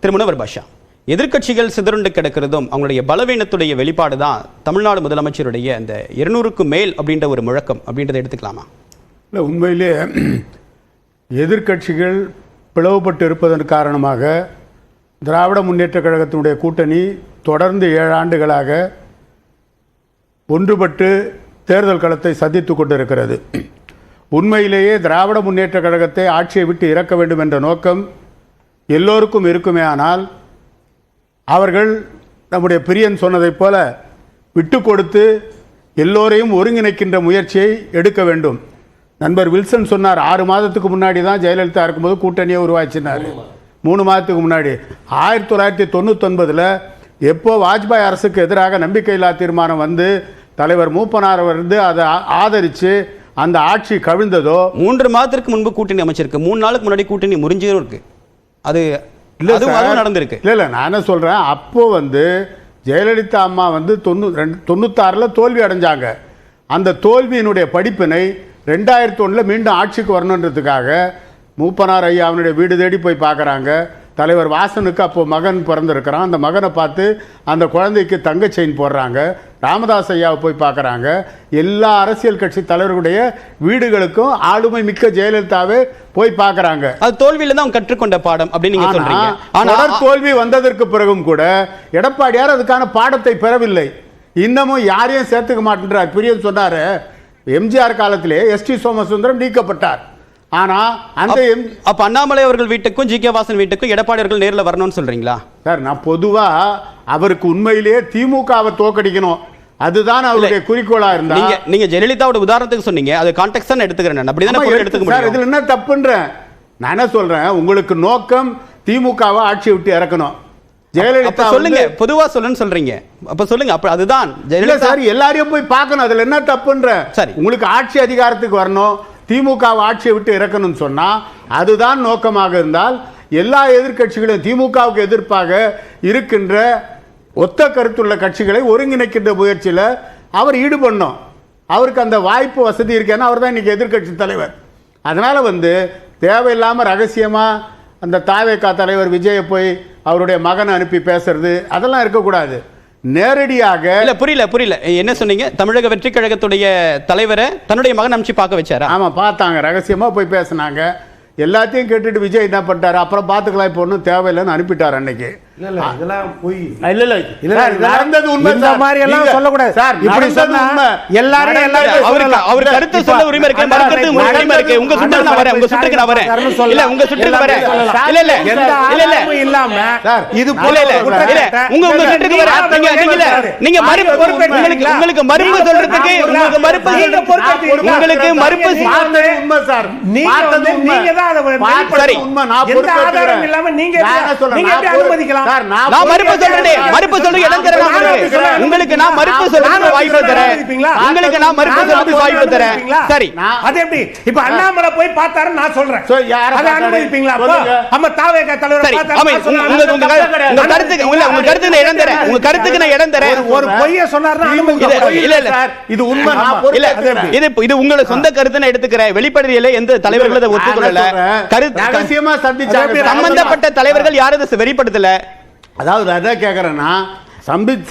திரு முனவர் பாஷா, எதிர்க்கட்சிகள் சிதறுண்டு கிடக்கிறதும் அவங்களுடைய பலவீனத்துடைய வெளிப்பாடு தான் தமிழ்நாடு முதலமைச்சருடைய அந்த 200க்கு மேல் அப்படின்ற ஒரு முழக்கம் அப்படின்றத எடுத்துக்கலாமா? இல்லை, உண்மையிலே எதிர்க்கட்சிகள் பிளவுபட்டு இருப்பதன் காரணமாக திராவிட முன்னேற்ற கழகத்தினுடைய கூட்டணி தொடர்ந்து 7 ஆண்டுகளாக ஒன்றுபட்டு தேர்தல் களத்தை சந்தித்து கொண்டிருக்கிறது. உண்மையிலேயே திராவிட முன்னேற்ற கழகத்தை ஆட்சியை விட்டு இறக்க வேண்டும் என்ற நோக்கம் எல்லோருக்கும் இருக்குமே. ஆனால் அவர்கள் நம்முடைய பிரியன் சொன்னதைப் போல விட்டு கொடுத்து எல்லோரையும் ஒருங்கிணைக்கின்ற முயற்சியை எடுக்க வேண்டும். நண்பர் வில்சன் சொன்னார், 6 மாதத்துக்கு முன்னாடி தான் ஜெயலலிதா இருக்கும்போது கூட்டணியை உருவாச்சினார். 3 மாதத்துக்கு முன்னாடி 1999 எப்போ வாஜ்பாய் அரசுக்கு எதிராக நம்பிக்கையில்லா தீர்மானம் வந்து தலைவர் மூப்பனார் வந்து அதை ஆதரித்து அந்த ஆட்சி கவிழ்ந்ததோ 3 மாதத்திற்கு முன்பு கூட்டணி அமைச்சிருக்கு. 3 நாளுக்கு முன்னாடி கூட்டணி முறிஞ்சும் இருக்கு. அது நடந்திருக்கு. இல்லை, நான் என்ன சொல்கிறேன், அப்போ வந்து ஜெயலலிதா அம்மா வந்து 96 தோல்வி அடைஞ்சாங்க. அந்த தோல்வியினுடைய படிப்பினை 2001 மீண்டும் ஆட்சிக்கு வரணுன்றதுக்காக மூப்பனார் ஐயா அவனுடைய வீடு தேடி போய் பார்க்குறாங்க. தலைவர் வாசனுக்கு அப்போது மகன் பிறந்திருக்கிறான். அந்த மகனை பார்த்து அந்த குழந்தைக்கு தங்க செயின் போடுறாங்க. ராமதாஸ் ஐயாவை போய் பார்க்குறாங்க. எல்லா அரசியல் கட்சி தலைவர்களுடைய வீடுகளுக்கும் ஆளுமை மிக்க ஜெயலலிதாவே போய் பார்க்குறாங்க. அது தோல்வியில தான் கற்றுக்கொண்ட பாடம் அப்படின்னு நீங்க சொல்றீங்க. ஆனால் தோல்வி வந்ததற்கு பிறகும் கூட எடப்பாடியார் அதுக்கான பாடத்தை பெறவில்லை. இன்னமும் யாரையும் சேர்த்துக்க மாட்டேன்றார். பிரியன் சொன்னாரு, எம்ஜிஆர் காலத்திலே எஸ்டி சோமசுந்தரம் நீக்கப்பட்டார். ஆனா அந்த அப்ப அண்ணாமலை அவர்கள் வீட்டுக்கும் ஜி கே வாசன் வீட்டுக்கும் எடப்பாடி அவர்கள் நேரில் வரணும்னு சொல்றீங்களா? சார், நான் பொதுவா அவருக்கு உண்மையிலேயே திமுகவை தோக்கடிக்கணும், அதுதான் அவருடைய குறிக்கோளா இருந்தா. நீங்க ஜெயலலிதாவோட உதாரணத்துக்கு சொன்னீங்க, அது கான்டெக்ஸ்ட் தான் எடுத்துக்கிறேன். அப்படிதானே எடுத்துக்க முடியும். இதுல என்ன தப்புன்றேன்? நான் என்ன சொல்றேன், உங்களுக்கு நோக்கம் திமுகவை ஆட்சி விட்டு இறக்கணும். ஜெயலலிதா சொல்லுங்க, பொதுவா சொல்லுன்னு சொல்றீங்க. அப்ப சொல்லுங்க, அப்ப அதுதான் ஜெயலலிதா சார் எல்லாரையும் போய் பார்க்கணும். அதுல என்ன தப்புன்ற? சரி, உங்களுக்கு ஆட்சி அதிகாரத்துக்கு வரணும், திமுக ஆட்சியை விட்டு இறக்கணும்னு சொன்னா அதுதான் நோக்கமாக இருந்தால் எல்லா எதிர்க்கட்சிகளும் திமுகவுக்கு எதிர்ப்பாக இருக்கின்ற ஒத்த கருத்துள்ள கட்சிகளை ஒருங்கிணைக்கின்ற முயற்சியில் அவர் ஈடுபடணும். அவருக்கு அந்த வாய்ப்பு வசதி இருக்கேன்னா அவர் தான் இன்னைக்கு எதிர்க்கட்சி தலைவர். அதனால வந்து தேவையில்லாமல் ரகசியமாக அந்த தாவேகா தலைவர் விஜயை போய் அவருடைய மகனை அனுப்பி பேசுறது அதெல்லாம் இருக்கக்கூடாது. நேரடியாக புரியல என்ன சொன்னீங்க? தமிழக வெற்றி கழகத்துடைய தலைவரை தன்னுடைய மகன் அனுப்பிச்சு பார்க்க வச்சாரா? ஆமா, பார்த்தாங்க, ரகசியமா போய் பேசினாங்க. எல்லாத்தையும் கேட்டுட்டு விஜய் என்ன பண்ணிட்டாரு, அப்புறம் பார்த்துக்கலாம், இப்போ ஒன்றும் தேவையில்லைன்னு அனுப்பிட்டார் அன்னைக்கு. நடந்தது உண்மை. இந்த மாதிரி எல்லாம் சொல்லக்கூடாது சார். இப்படி சொன்னா எல்லாரும் அவர் கருத்து சொல்ல உரிமை இருக்கு, மறுக்கிறது உரிமை இருக்கு. உங்க சுற்றுக்கு நான் வரேன், உங்க சுற்றுக்கு நான் வரேன். இல்ல உங்க சுற்றுக்கு வரேன். இல்ல இல்லாம இது போல இல்ல உங்க சுற்றுக்கு வரேன். நீங்க மறுப்பு உங்களுக்கு மறுப்பு சொல்றதுக்கு உங்களுக்கு மறுப்பு உண்மை சார். நீங்க தான் அதை உண்மை நான் பொறுப்பேற்கிறேன். இல்லாம நீங்க எப்படி அனுமதிக்கலாம்? நான் மறுப்பு சொல்றேன், மறுப்பு சொல்ற இடம் தரேன். உங்களுக்கு நான் மறுப்பு சொல்ற வாய்ப்பு தரேன். உங்களுக்கு நான் மறுப்பு சொல்ற வாய்ப்பு தரேன். சரி, அது எப்படி? இப்ப அண்ணாமலை போய் பார்த்தாரு நான் சொல்றேன். அத அனுமதிப்பீங்களா? அப்ப தாவேகா தலைவர் பார்த்தாரு. உங்க கருத்துக்கு உங்க கருத்துக்கு நான் இடம் தரேன். உங்க கருத்துக்கு நான் இடம் தரேன். ஒரு பொய்ய சொன்னாருன்னா அனுமதிக்க இல்ல இல்ல சார், இது உண்மை. நான் இது உங்களோட சொந்த கருத்து நான் எடுத்துக்கிறேன். வெளிப்படையில எந்த தலைவர்கள் அதை ஒத்துக்கொள்ளல. கருத்து ரகசியமா சந்திச்சாங்க. சம்பந்தப்பட்ட தலைவர்கள் யாரும் அதை வெளிப்படுத்தல. அதாவது அதான் கேக்குறேன்னா,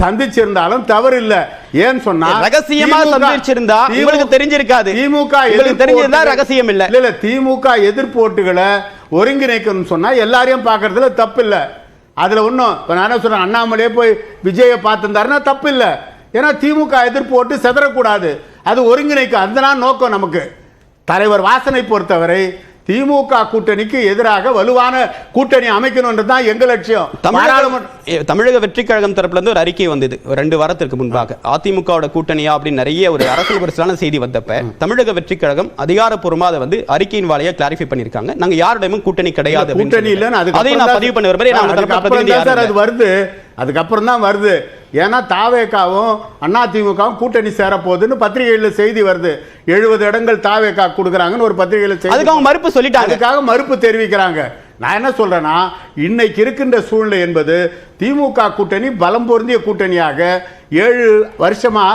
சந்திச்சிருந்தாலும் தவறு இல்ல. ஏன் சொன்னா ரகசியமா சந்திச்சிருந்தா உங்களுக்கு தெரிஞ்சிருக்காது. திமுக தெரிஞ்சிருந்தா ரகசியம் இல்ல. இல்ல திமுக எதிர்ப்போட்டுகளை ஒருங்கிணைக்கணும்னு சொன்னா எல்லாரையும் பார்க்கறதுல தப்பு இல்ல. அதுல ஒன்றும் இப்போ நான் சொல்றேன், அண்ணாமலையே போய் விஜயை பார்த்துருந்தாருன்னா தப்பு இல்லை. ஏன்னா திமுக எதிர்ப்போட்டு செதறக்கூடாது, அது ஒருங்கிணைக்க அந்த நோக்கம் நமக்கு. தலைவர் வாசனை பொறுத்தவரை திமுக கூட்டணிக்கு எதிராக வலுவான கூட்டணி அமைக்கணும்ன்றது தான் எங்க லட்சியம். தமிழக வெற்றி கழகம் தரப்புல இருந்து ஒரு அறிக்கை வந்தது 2 வாரத்திற்கு முன்பாக. அதிமுகவோட கூட்டணியா அப்படின்னு நிறைய ஒரு அரசியல் பரிசான செய்தி வந்தப்ப தமிழக வெற்றி கழகம் அதிகாரப்பூர்வமா அதை வந்து அறிக்கையின் வாயிலாக கிளாரிஃபை பண்ணிருக்காங்க. நாங்க யாரோடையும் கூட்டணி கிடையாது, கூட்டணி இல்லைன்னு அதை நான் பதிவு பண்ண விரும்புறேன். அது வருது, அதுக்கப்புறம் தான் வருது. ஏன்னா தாவேகாவும் அதிமுகவும் கூட்டணி சேர போகுதுன்னு பத்திரிகைகளில் செய்தி வருது. 70 இடங்கள் தாவேகா கொடுக்குறாங்கன்னு ஒரு பத்திரிகையில் செய்தி. அதுக்காக மறுப்பு சொல்லிட்டாங்க, அதுக்காக மறுப்பு தெரிவிக்கிறாங்க. நான் என்ன சொல்றேன்னா, இன்னைக்கு இருக்கின்ற சூழ்நிலை என்பது திமுக கூட்டணி பலம் பொருந்திய கூட்டணியாக 7 வருஷமா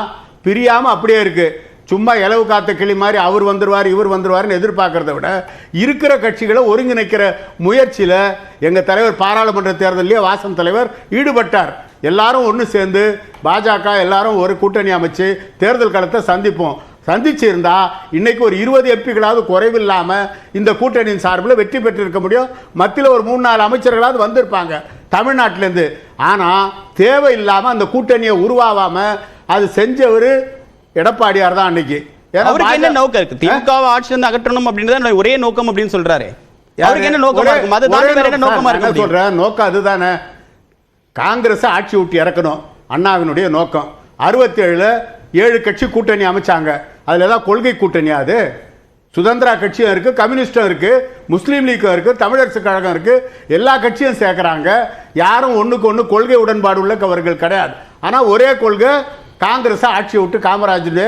பிரியாம அப்படியே இருக்கு. சும்மா இலவு காத்த கிளி மாதிரி அவர் வந்துருவார் இவர் வந்துருவாருன்னு எதிர்பார்க்கறத விட இருக்கிற கட்சிகளை ஒருங்கிணைக்கிற முயற்சியில எங்க தலைவர் பாராளுமன்ற தேர்தலிலே வாசன் தலைவர் ஈடுபட்டார். எல்லாரும் ஒன்று சேர்ந்து பாஜக எல்லாரும் ஒரு கூட்டணி அமைச்சு தேர்தல் களத்தை சந்திச்சிருந்தா இன்னைக்கு ஒரு 20 எம்பிகளாவது குறைவில்லாம இந்த கூட்டணியின் சார்பில் வெற்றி பெற்றிருக்க முடியும். மத்தியில் ஒரு 3-4 அமைச்சர்களாவது வந்திருப்பாங்க தமிழ்நாட்டிலேருந்து. ஆனா தேவையில்லாம அந்த கூட்டணியை உருவாவாம அது செஞ்சவர் எடப்பாடியார் தான் அன்னைக்கு. அவருக்கு என்ன நோக்கம் இருக்கு? திமுகவை ஆட்சியில இருந்து அகற்றணும் அப்படின்றது ஒரே நோக்கம் அப்படின்னு சொல்றாரு. அவருக்கு என்ன நோக்கமா இருக்கும்? அது தாண்டி வேற என்ன நோக்கமா இருக்கு? சொல்றேன், நோக்கம் அதுதானே. காங்கிரஸ் ஆட்சி விட்டு இறக்கணும் அண்ணாவினுடைய நோக்கம். 67 7 கட்சி கூட்டணி அமைச்சாங்க. அதுல ஏதாவது கொள்கை கூட்டணியா? அது சுதந்திரா கட்சியும் இருக்கு, கம்யூனிஸ்டும் இருக்கு, முஸ்லீம் லீக்கும் இருக்கு, தமிழரசு கழகம் இருக்கு, எல்லா கட்சியும் சேர்க்கிறாங்க. யாரும் ஒண்ணுக்கு ஒண்ணு கொள்கை உடன்பாடு உள்ளவர்கள் கிடையாது. ஆனா ஒரே கொள்கை, காங்கிரஸ் ஆட்சியை விட்டு காமராஜுடைய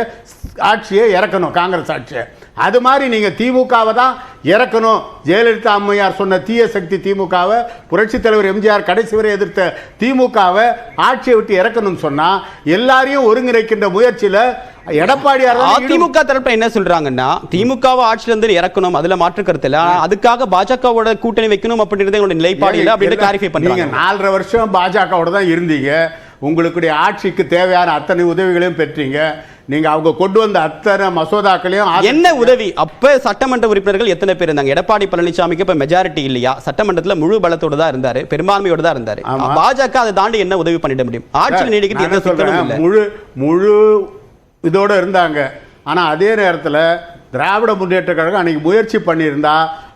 ஆட்சியை இறக்கணும், காங்கிரஸ் ஆட்சியை. அது மாதிரி நீங்க திமுகவை தான் இறக்கணும். ஜெயலலிதா அம்மையார் சொன்ன தீய சக்தி திமுகவை, புரட்சி தலைவர் எம்ஜிஆர் கடைசி வரை எதிர்த்த திமுகவை ஆட்சியை விட்டு இறக்கணும்னு சொன்னா எல்லாரையும் ஒருங்கிணைக்கின்ற முயற்சியில எடப்பாடியார். அதிமுக தரப்புல என்ன சொல்றாங்கன்னா, திமுகவை ஆட்சியில இருந்து இறக்கணும், அதுல மாற்று கருத்து இல்ல, அதுக்காக பாஜகவோட கூட்டணி வைக்கணும் அப்படின்றது எங்களோட நிலைப்பாடு இல்ல அப்படின்னு கிளாரிஃபை பண்றாங்க. 4.5 வருஷம் பாஜகவோட தான் இருந்தீங்க. உங்களுடைய ஆட்சிக்கு தேவையான அத்தனை உதவிகளையும் பெற்றீங்க. நீங்க அவங்க கொண்டு வந்த அத்தனை மசோதாக்களையும் என்ன உதவி? அப்ப சட்டமன்ற உறுப்பினர்கள் எத்தனை பேர் இருந்தாங்க? எடப்பாடி பழனிசாமிக்கு இப்ப மெஜாரிட்டி இல்லையா? சட்டமன்றத்துல முழு பலத்தோட தான் இருந்தாரு, பெரும்பான்மையோட தான் இருந்தாரு. பாஜக அதை தாண்டி என்ன உதவி பண்ணிட முடியும்? ஆட்சியில் நீடிக்கிறது என்ன சொல்றேன், முழு இதோட இருந்தாங்க. ஆனா அதே நேரத்தில் திராவிட முன்னேற்ற கழகம் அன்னைக்கு முயற்சி பண்ணியிருந்தா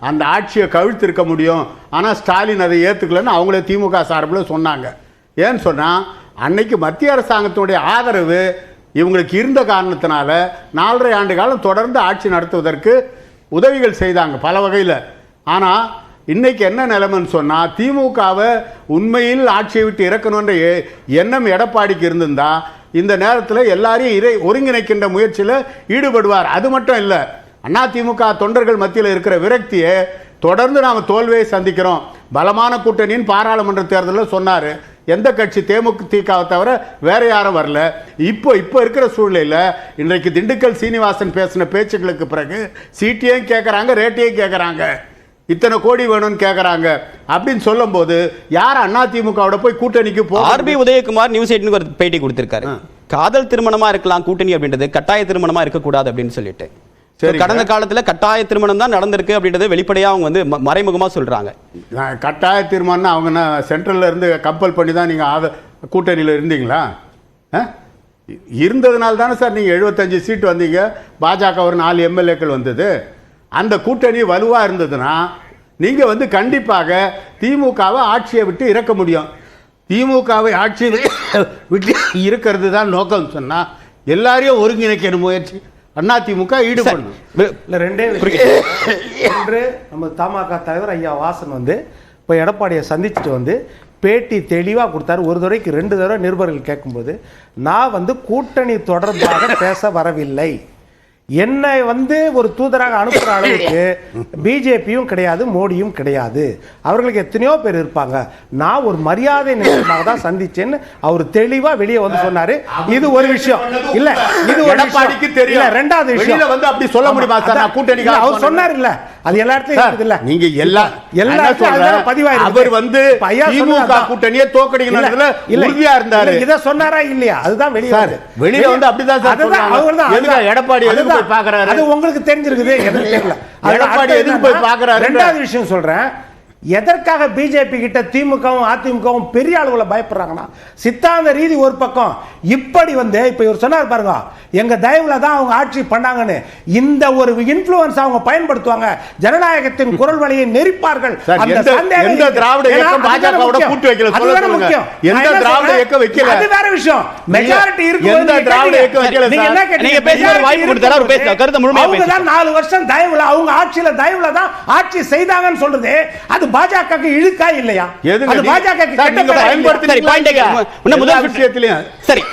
அந்த ஆட்சியை கவிழ்த்திருக்க முடியும். ஆனா ஸ்டாலின் அதை ஏத்துக்கலன்னு அவங்களே திமுக சார்பில் சொன்னாங்க. ஏன்னு சொன்னா அன்னைக்கு மத்திய அரசாங்கத்தினுடைய ஆதரவு இவங்களுக்கு இருந்த காரணத்தினால 4.5 ஆண்டு காலம் தொடர்ந்து ஆட்சி நடத்துவதற்கு உதவிகள் செய்தாங்க பல வகையில். ஆனால் இன்னைக்கு என்ன நிலைமைன்னு சொன்னால், திமுகவை உண்மையில் ஆட்சியை விட்டு இறக்கணுன்ற எண்ணம் எடப்பாடிக்கு இருந்திருந்தா இந்த நேரத்தில் எல்லாரையும் ஒருங்கிணைக்கின்ற முயற்சியில் ஈடுபடுவார். அது மட்டும் இல்லை, அதிமுக தொண்டர்கள் மத்தியில் இருக்கிற விரக்தியை தொடர்ந்து நாம் தோல்வியை சந்திக்கிறோம். பலமான கூட்டணியின் பாராளுமன்ற தேர்தலில் சொன்னார். எந்த கட்சி தேமுதிகவை தவிர வேற யாரும் வரல. இப்போ இருக்கிற சூழ்நிலையில் இன்றைக்கு திண்டுக்கல் சீனிவாசன் பேசின பேச்சுக்களுக்கு பிறகு சீட்டையும் கேட்குறாங்க, ரேட்டையும் கேட்குறாங்க, இத்தனை கோடி வேணும்னு கேட்குறாங்க. அப்படின்னு சொல்லும் போது யார் அதிமுகவோட போய் கூட்டணிக்கு போ? ஆர்பி உதயகுமார் நியூஸ் 8 ஒரு பேட்டி கொடுத்திருக்காரு. காதல் திருமணமா இருக்கலாம் கூட்டணி அப்படின்றது, கட்டாய திருமணமா இருக்கக்கூடாது அப்படின்னு சொல்லிட்டு. கடந்த காலத்துல கட்டாய திருமணம் தான் நடந்திருக்கு அப்படின்றத வெளிப்படையா அவங்க வந்து மறைமுகமா சொல்றாங்க. கட்டாய திருமணம் அவங்க சென்ட்ரல்ல இருந்து கம்பல் பண்ணி தான் நீங்க கூட்டணியில் இருந்தீங்களா? இருந்ததுனால தானே சார் நீங்க 75 சீட் வந்தீங்க, பாஜக ஒரு 4 எம்எல்ஏக்கள் வந்தது. அந்த கூட்டணி வலுவா இருந்ததுன்னா நீங்க வந்து கண்டிப்பாக திமுகவை ஆட்சியை விட்டு இறக்க முடியும். திமுகவை ஆட்சியை விட்டு இருக்கிறது தான் நோக்கம் சொன்னா எல்லாரையும் ஒருங்கிணைக்கிற முயற்சி அதிமுக ஈடுபடணும். ரெண்டே ஒன்று, நம்ம தமாக தலைவர் ஐயா வாசன் வந்து இப்போ எடப்பாடியை சந்திச்சுட்டு வந்து பேட்டி தெளிவாக கொடுத்தாரு. ஒரு தடவைக்கு 2 தடவை நிருபர்கள் கேட்கும்போது, நான் வந்து கூட்டணி தொடர்பாக பேச வரவில்லை, என்னை வந்து ஒரு தூதராக அனுப்புற அளவுக்கு பிஜேபியும் கிடையாது, மோடியும் கிடையாது, அவர்களுக்கு எத்தனையோ பேர் இருப்பாங்க, நான் ஒரு மரியாதை நிமித்தமாக தான் சந்திச்சேன்னு அவர் தெளிவா வெளியே வந்து சொன்னாரு. இது ஒரு விஷயம் இல்ல, இது ஒரு எடப்பாடிக்கு தெரியல. ரெண்டாவது விஷயம் வந்து அப்படி சொல்ல முடியுமா சார்? நான் கூட்டணி அவர் சொன்னார் இல்ல, அது எல்லா இடத்துலயும் இருக்குது இல்ல, நீங்க எல்லா பதிவாயிருக்கு. அவர் வந்து திமுக கூட்டணியை தோக்கடிக்கிறதுல உறுதியா இருந்தாரு. இத சொன்னாரா இல்லையா? அதுதான் வெளியே வந்து அப்படிதான் சார் சொன்னாங்க. எடப்பாடி அது உங்களுக்கு தெரிஞ்சிருக்குது, எனக்கு தெரியல. எடப்பாடி எதுக்கு போய் பார்க்கறாரு? ரெண்டாவது விஷயம் சொல்றேன், எதற்காக பிஜேபி கிட்ட திமுகவும் அதிமுகவும் பெரிய அளவுல பயப்படுறாங்கன்னா, சித்தாந்த ரீதி ஒரு பக்கம், இப்படி வந்து இப்ப இவர் சொன்னார் பாருங்க, எங்க தயவுல தான் அவங்க ஆட்சி பண்ணாங்கன்னு, இந்த ஒரு இன்ஃப்ளூயன்ஸ் அவங்க பயன்படுத்துவாங்க, ஜனநாயகத்தின் குரல் வழியை நெரிப்பார்கள். எந்த திராவிட இயக்கம் பாஜகவோட கூட்டு வைக்கல சொல்லுங்க, எந்த திராவிட இயக்கம் வைக்கல, அது வேற விஷயம். மெஜாரிட்டி இருக்கு, எந்த திராவிட இயக்கம் வைக்கல. நீங்க என்ன கேட்டீங்க? நீங்க பேச வாய்ப்பு கொடுத்தாரு, அவர் பேச கருத்து முழுமையா பேச. அவங்க தான் 4 வருஷம் தயவுல, அவங்க ஆட்சியில தயவுல தான் ஆட்சி செய்தாங்கன்னு சொல்றது, அது பாஜகக்கு இழுக்கா இல்லையா? அது பாஜகக்கு பயன்படுத்தி பாயிண்ட் முதல் விஷயத்திலே சரி